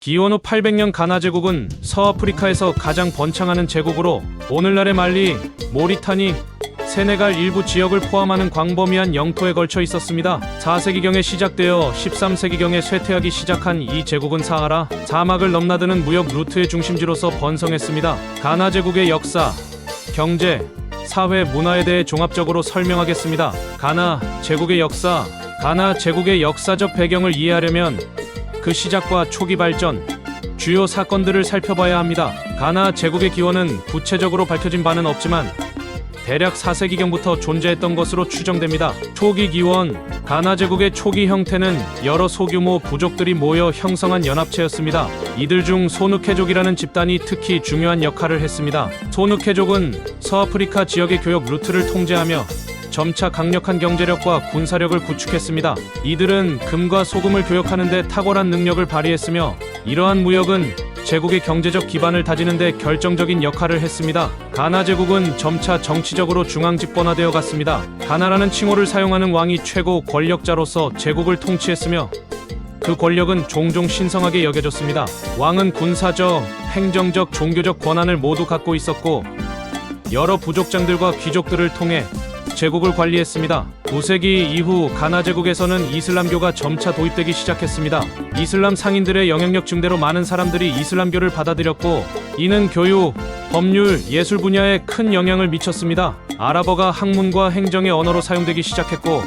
기원 후 800년 가나 제국은 서아프리카에서 가장 번창하는 제국으로 오늘날의 말리, 모리타니, 세네갈 일부 지역을 포함하는 광범위한 영토에 걸쳐 있었습니다. 4세기경에 시작되어 13세기경에 쇠퇴하기 시작한 이 제국은 사하라 사막을 넘나드는 무역 루트의 중심지로서 번성했습니다. 가나 제국의 역사, 경제, 사회, 문화에 대해 종합적으로 설명하겠습니다. 가나 제국의 역사. 가나 제국의 역사적 배경을 이해하려면 그 시작과 초기 발전, 주요 사건들을 살펴봐야 합니다. 가나 제국의 기원은 구체적으로 밝혀진 바는 없지만 대략 4세기경부터 존재했던 것으로 추정됩니다. 초기 기원. 가나 제국의 초기 형태는 여러 소규모 부족들이 모여 형성한 연합체였습니다. 이들 중 소누케족이라는 집단이 특히 중요한 역할을 했습니다. 소누케족은 서아프리카 지역의 교역 루트를 통제하며 점차 강력한 경제력과 군사력을 구축했습니다. 이들은 금과 소금을 교역하는 데 탁월한 능력을 발휘했으며 이러한 무역은 제국의 경제적 기반을 다지는 데 결정적인 역할을 했습니다. 가나 제국은 점차 정치적으로 중앙집권화되어 갔습니다. 가나라는 칭호를 사용하는 왕이 최고 권력자로서 제국을 통치했으며 그 권력은 종종 신성하게 여겨졌습니다. 왕은 군사적, 행정적, 종교적 권한을 모두 갖고 있었고 여러 부족장들과 귀족들을 통해 제국을 관리했습니다. 9세기 이후 가나 제국에서는 이슬람교가 점차 도입되기 시작했습니다. 이슬람 상인들의 영향력 증대로 많은 사람들이 이슬람교를 받아들였고 이는 교육, 법률, 예술 분야에 큰 영향을 미쳤습니다. 아랍어가 학문과 행정의 언어로 사용되기 시작했고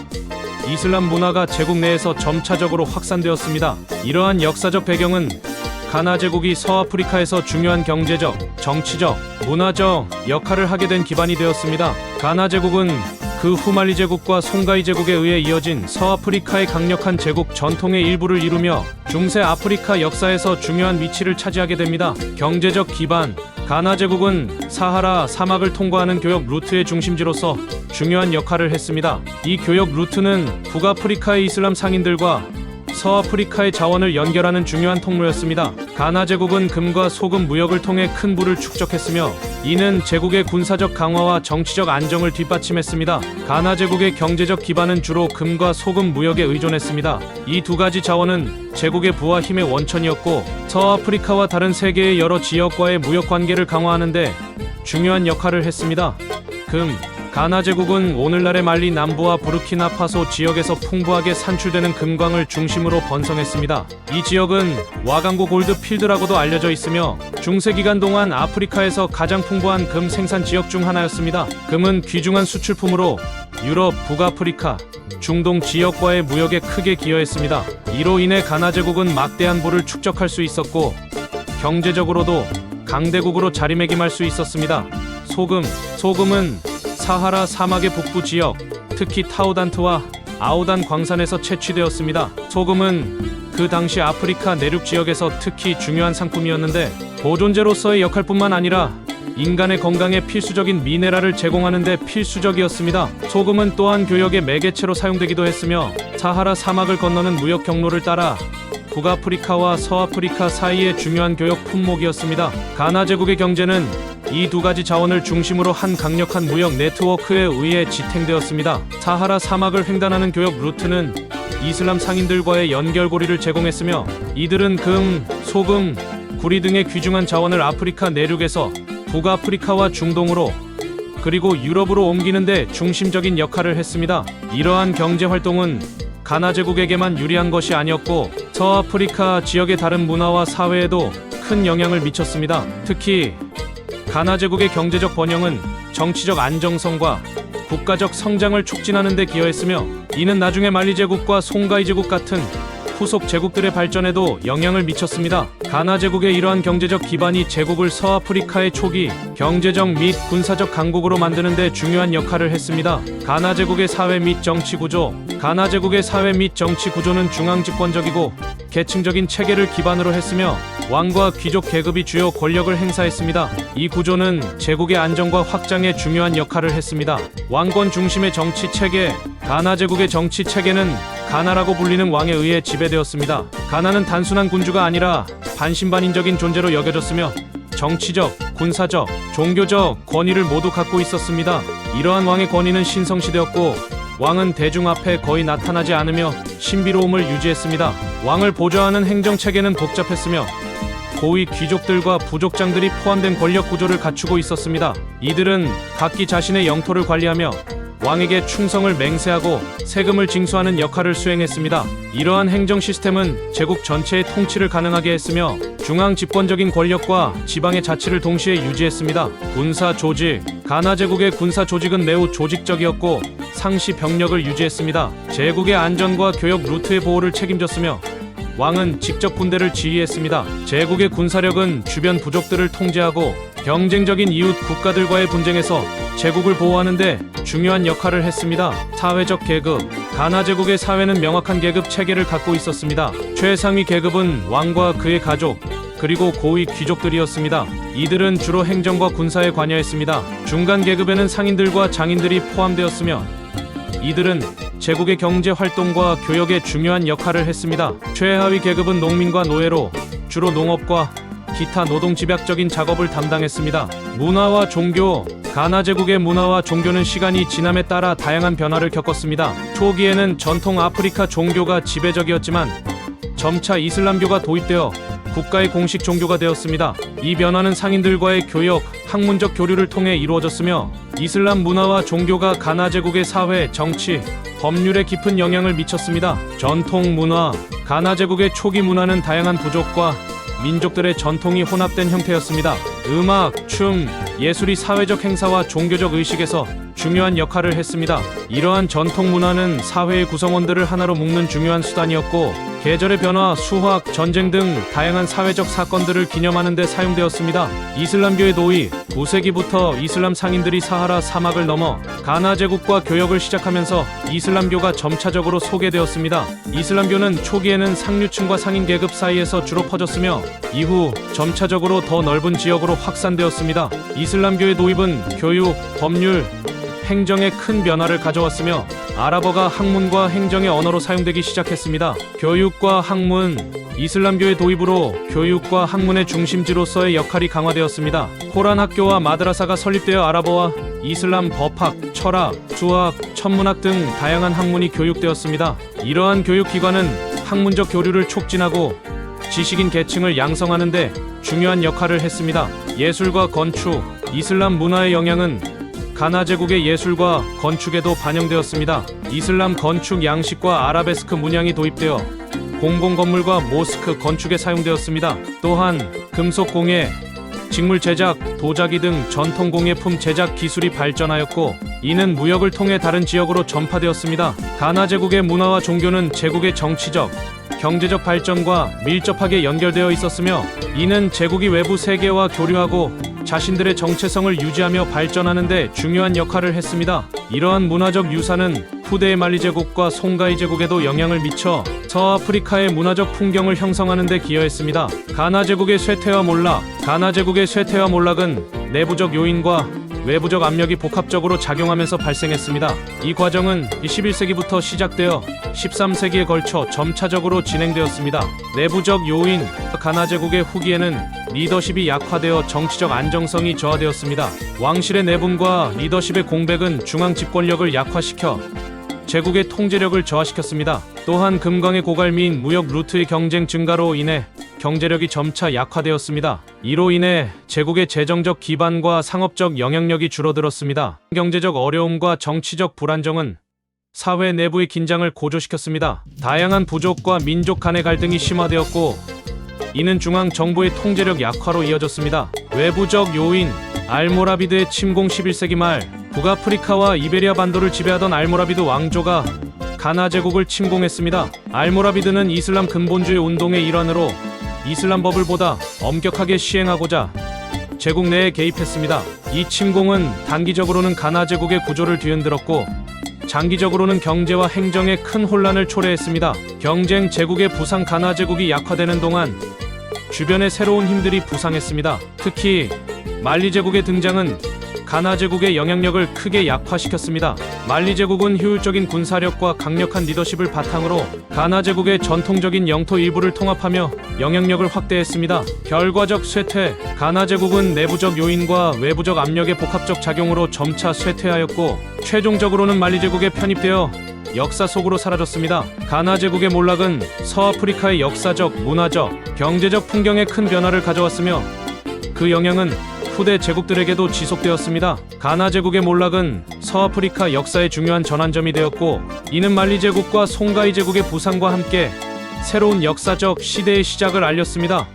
이슬람 문화가 제국 내에서 점차적으로 확산되었습니다. 이러한 역사적 배경은 가나 제국이 서아프리카에서 중요한 경제적, 정치적, 문화적 역할을 하게 된 기반이 되었습니다. 가나 제국은 그 후 말리 제국과 송가이 제국에 의해 이어진 서아프리카의 강력한 제국 전통의 일부를 이루며 중세 아프리카 역사에서 중요한 위치를 차지하게 됩니다. 경제적 기반. 가나 제국은 사하라 사막을 통과하는 교역 루트의 중심지로서 중요한 역할을 했습니다. 이 교역 루트는 북아프리카의 이슬람 상인들과 서아프리카의 자원을 연결하는 중요한 통로였습니다. 가나 제국은 금과 소금 무역을 통해 큰 부를 축적했으며 이는 제국의 군사적 강화와 정치적 안정을 뒷받침했습니다. 가나 제국의 경제적 기반은 주로 금과 소금 무역에 의존했습니다. 이 두 가지 자원은 제국의 부와 힘의 원천이었고 서아프리카와 다른 세계의 여러 지역과의 무역 관계를 강화하는 데 중요한 역할을 했습니다. 금. 가나 제국은 오늘날의 말리 남부와 부르키나파소 지역에서 풍부하게 산출되는 금광을 중심으로 번성했습니다. 이 지역은 와강고 골드 필드라고도 알려져 있으며 중세 기간 동안 아프리카에서 가장 풍부한 금 생산 지역 중 하나였습니다. 금은 귀중한 수출품으로 유럽, 북아프리카, 중동 지역과의 무역에 크게 기여했습니다. 이로 인해 가나 제국은 막대한 부를 축적할 수 있었고 경제적으로도 강대국으로 자리매김할 수 있었습니다. 소금. 소금은 사하라 사막의 북부 지역, 특히 타우단트와 아우단 광산에서 채취되었습니다. 소금은 그 당시 아프리카 내륙 지역에서 특히 중요한 상품이었는데 보존제로서의 역할뿐만 아니라 인간의 건강에 필수적인 미네랄을 제공하는 데 필수적이었습니다. 소금은 또한 교역의 매개체로 사용되기도 했으며 사하라 사막을 건너는 무역 경로를 따라 북아프리카와 서아프리카 사이의 중요한 교역 품목이었습니다. 가나 제국의 경제는 이 두 가지 자원을 중심으로 한 강력한 무역 네트워크에 의해 지탱되었습니다. 사하라 사막을 횡단하는 교역 루트는 이슬람 상인들과의 연결고리를 제공했으며 이들은 금, 소금, 구리 등의 귀중한 자원을 아프리카 내륙에서 북아프리카와 중동으로 그리고 유럽으로 옮기는 데 중심적인 역할을 했습니다. 이러한 경제 활동은 가나 제국에게만 유리한 것이 아니었고 서아프리카 지역의 다른 문화와 사회에도 큰 영향을 미쳤습니다. 특히 가나 제국의 경제적 번영은 정치적 안정성과 국가적 성장을 촉진하는 데 기여했으며 이는 나중에 말리 제국과 송가이 제국 같은 후속 제국들의 발전에도 영향을 미쳤습니다. 가나 제국의 이러한 경제적 기반이 제국을 서아프리카의 초기 경제적 및 군사적 강국으로 만드는 데 중요한 역할을 했습니다. 가나 제국의 사회 및 정치 구조. 가나 제국의 사회 및 정치 구조는 중앙집권적이고 계층적인 체계를 기반으로 했으며 왕과 귀족 계급이 주요 권력을 행사했습니다. 이 구조는 제국의 안정과 확장에 중요한 역할을 했습니다. 왕권 중심의 정치 체계. 가나 제국의 정치 체계는 가나라고 불리는 왕에 의해 지배되었습니다. 가나는 단순한 군주가 아니라 반신반인적인 존재로 여겨졌으며 정치적, 군사적, 종교적 권위를 모두 갖고 있었습니다. 이러한 왕의 권위는 신성시되었고 왕은 대중 앞에 거의 나타나지 않으며 신비로움을 유지했습니다. 왕을 보좌하는 행정체계는 복잡했으며 고위 귀족들과 부족장들이 포함된 권력 구조를 갖추고 있었습니다. 이들은 각기 자신의 영토를 관리하며 왕에게 충성을 맹세하고 세금을 징수하는 역할을 수행했습니다. 이러한 행정 시스템은 제국 전체의 통치를 가능하게 했으며 중앙 집권적인 권력과 지방의 자치를 동시에 유지했습니다. 군사 조직. 가나 제국의 군사 조직은 매우 조직적이었고 상시 병력을 유지했습니다. 제국의 안전과 교역 루트의 보호를 책임졌으며 왕은 직접 군대를 지휘했습니다. 제국의 군사력은 주변 부족들을 통제하고 경쟁적인 이웃 국가들과의 분쟁에서 제국을 보호하는 데 중요한 역할을 했습니다. 사회적 계급. 가나 제국의 사회는 명확한 계급 체계를 갖고 있었습니다. 최상위 계급은 왕과 그의 가족, 그리고 고위 귀족들이었습니다. 이들은 주로 행정과 군사에 관여했습니다. 중간 계급에는 상인들과 장인들이 포함되었으며 이들은 제국의 경제 활동과 교역에 중요한 역할을 했습니다. 최하위 계급은 농민과 노예로 주로 농업과 기타 노동 집약적인 작업을 담당했습니다. 문화와 종교. 가나 제국의 문화와 종교는 시간이 지남에 따라 다양한 변화를 겪었습니다. 초기에는 전통 아프리카 종교가 지배적이었지만 점차 이슬람교가 도입되어 국가의 공식 종교가 되었습니다. 이 변화는 상인들과의 교역, 학문적 교류를 통해 이루어졌으며 이슬람 문화와 종교가 가나 제국의 사회, 정치, 법률에 깊은 영향을 미쳤습니다. 전통 문화. 가나 제국의 초기 문화는 다양한 부족과 민족들의 전통이 혼합된 형태였습니다. 음악, 춤, 예술이 사회적 행사와 종교적 의식에서 중요한 역할을 했습니다. 이러한 전통 문화는 사회의 구성원들을 하나로 묶는 중요한 수단이었고 계절의 변화, 수확, 전쟁 등 다양한 사회적 사건들을 기념하는 데 사용되었습니다. 이슬람교의 도입. 9세기부터 이슬람 상인들이 사하라 사막을 넘어 가나 제국과 교역을 시작하면서 이슬람교가 점차적으로 소개되었습니다. 이슬람교는 초기에는 상류층과 상인 계급 사이에서 주로 퍼졌으며 이후 점차적으로 더 넓은 지역으로 확산되었습니다. 이슬람교의 도입은 교육, 법률, 행정에 큰 변화를 가져왔으며 아랍어가 학문과 행정의 언어로 사용되기 시작했습니다. 교육과 학문. 이슬람교의 도입으로 교육과 학문의 중심지로서의 역할이 강화되었습니다. 코란 학교와 마드라사가 설립되어 아랍어와 이슬람 법학, 철학, 수학, 천문학 등 다양한 학문이 교육되었습니다. 이러한 교육기관은 학문적 교류를 촉진하고 지식인 계층을 양성하는 데 중요한 역할을 했습니다. 예술과 건축. 이슬람 문화의 영향은 가나 제국의 예술과 건축에도 반영되었습니다. 이슬람 건축 양식과 아라베스크 문양이 도입되어 공공건물과 모스크 건축에 사용되었습니다. 또한 금속 공예, 직물 제작, 도자기 등 전통 공예품 제작 기술이 발전하였고 이는 무역을 통해 다른 지역으로 전파되었습니다. 가나 제국의 문화와 종교는 제국의 정치적, 경제적 발전과 밀접하게 연결되어 있었으며 이는 제국이 외부 세계와 교류하고 자신들의 정체성을 유지하며 발전하는 데 중요한 역할을 했습니다. 이러한 문화적 유산은 후대의 말리 제국과 송가이 제국에도 영향을 미쳐 서아프리카의 문화적 풍경을 형성하는 데 기여했습니다. 가나 제국의 쇠퇴와 몰락. 가나 제국의 쇠퇴와 몰락은 내부적 요인과 외부적 압력이 복합적으로 작용하면서 발생했습니다. 이 과정은 21세기부터 시작되어 13세기에 걸쳐 점차적으로 진행되었습니다. 내부적 요인. 가나 제국의 후기에는 리더십이 약화되어 정치적 안정성이 저하되었습니다. 왕실의 내분과 리더십의 공백은 중앙 집권력을 약화시켜 제국의 통제력을 저하시켰습니다. 또한 금광의 고갈미인 무역 루트의 경쟁 증가로 인해 경제력이 점차 약화되었습니다. 이로 인해 제국의 재정적 기반과 상업적 영향력이 줄어들었습니다. 경제적 어려움과 정치적 불안정은 사회 내부의 긴장을 고조시켰습니다. 다양한 부족과 민족 간의 갈등이 심화되었고 이는 중앙 정부의 통제력 약화로 이어졌습니다. 외부적 요인. 알모라비드의 침공. 11세기 말 북아프리카와 이베리아 반도를 지배하던 알모라비드 왕조가 가나 제국을 침공했습니다. 알모라비드는 이슬람 근본주의 운동의 일환으로 이슬람 법을 보다 엄격하게 시행하고자 제국 내에 개입했습니다. 이 침공은 단기적으로는 가나 제국의 구조를 뒤흔들었고 장기적으로는 경제와 행정에 큰 혼란을 초래했습니다. 경쟁. 제국의 부상. 가나 제국이 약화되는 동안 주변의 새로운 힘들이 부상했습니다. 특히 말리 제국의 등장은 가나 제국의 영향력을 크게 약화시켰습니다. 말리 제국은 효율적인 군사력과 강력한 리더십을 바탕으로 가나 제국의 전통적인 영토 일부를 통합하며 영향력을 확대했습니다. 결과적 쇠퇴. 가나 제국은 내부적 요인과 외부적 압력의 복합적 작용으로 점차 쇠퇴하였고 최종적으로는 말리 제국에 편입되어 역사 속으로 사라졌습니다. 가나 제국의 몰락은 서아프리카의 역사적, 문화적, 경제적 풍경에 큰 변화를 가져왔으며 그 영향은 후대 제국들에게도 지속되었습니다. 가나 제국의 몰락은 서아프리카 역사의 중요한 전환점이 되었고 이는 말리 제국과 송가이 제국의 부상과 함께 새로운 역사적 시대의 시작을 알렸습니다.